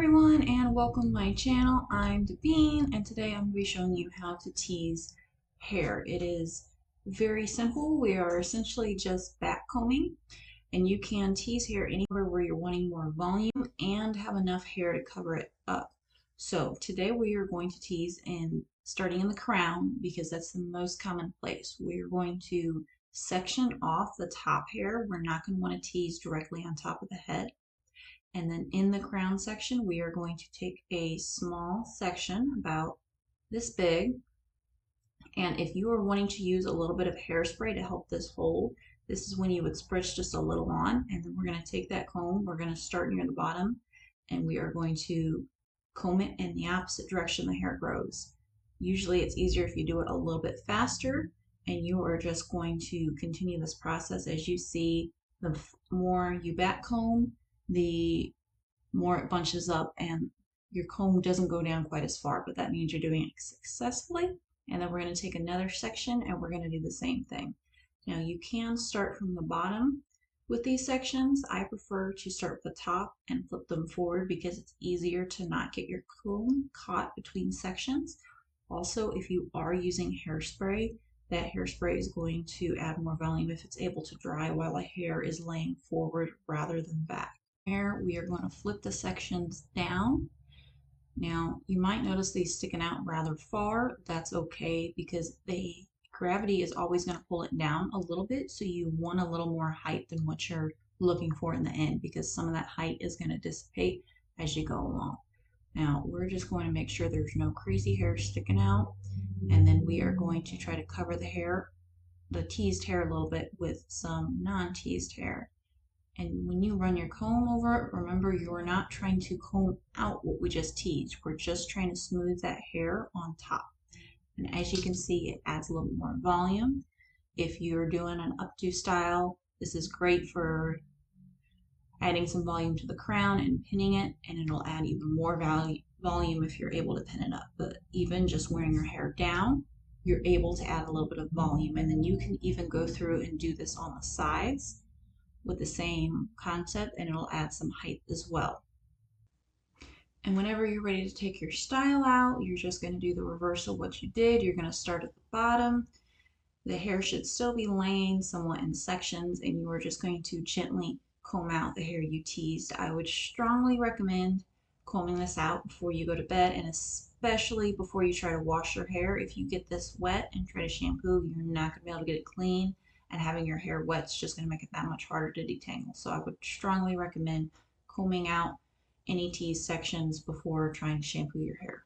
everyone and welcome to my channel. I'm Devine and today I'm going to be showing you how to tease hair. It is very simple. We are essentially just backcombing and you can tease hair anywhere where you're wanting more volume and have enough hair to cover it up. So today we are going to tease starting in the crown because that's the most common place. We are going to section off the top hair. We're not going to want to tease directly on top of the head. And then in the crown section, we are going to take a small section about this big. And if you are wanting to use a little bit of hairspray to help this hold, this is when you would spritz just a little on. And then we're going to take that comb, we're going to start near the bottom, and we are going to comb it in the opposite direction the hair grows. Usually it's easier if you do it a little bit faster, and you are just going to continue this process. As you see, the more you back comb, the more it bunches up and your comb doesn't go down quite as far, but that means you're doing it successfully. And then we're going to take another section and we're going to do the same thing. Now you can start from the bottom with these sections. I prefer to start with the top and flip them forward because it's easier to not get your comb caught between sections. Also, if you are using hairspray, that hairspray is going to add more volume if it's able to dry while the hair is laying forward rather than back. Here we are going to flip the sections down. Now you might notice these sticking out rather far. That's okay because gravity is always going to pull it down a little bit, so you want a little more height than what you're looking for in the end because some of that height is going to dissipate as you go along. Now we're just going to make sure there's no crazy hair sticking out, and then we are going to try to cover the teased hair a little bit with some non-teased hair. And when you run your comb over it, remember you're not trying to comb out what we just teased. We're just trying to smooth that hair on top. And as you can see, it adds a little more volume. If you're doing an updo style, this is great for adding some volume to the crown and pinning it, and it'll add even more volume if you're able to pin it up. But even just wearing your hair down, you're able to add a little bit of volume. And then you can even go through and do this on the sides with the same concept, and it'll add some height as well. And whenever you're ready to take your style out, you're just going to do the reverse of what you did. You're going to start at the bottom. The hair should still be laying somewhat in sections, and you are just going to gently comb out the hair you teased. I would strongly recommend combing this out before you go to bed, and especially before you try to wash your hair. If you get this wet and try to shampoo, you're not going to be able to get it clean, and having your hair wet is just going to make it that much harder to detangle. So I would strongly recommend combing out any teased sections before trying to shampoo your hair.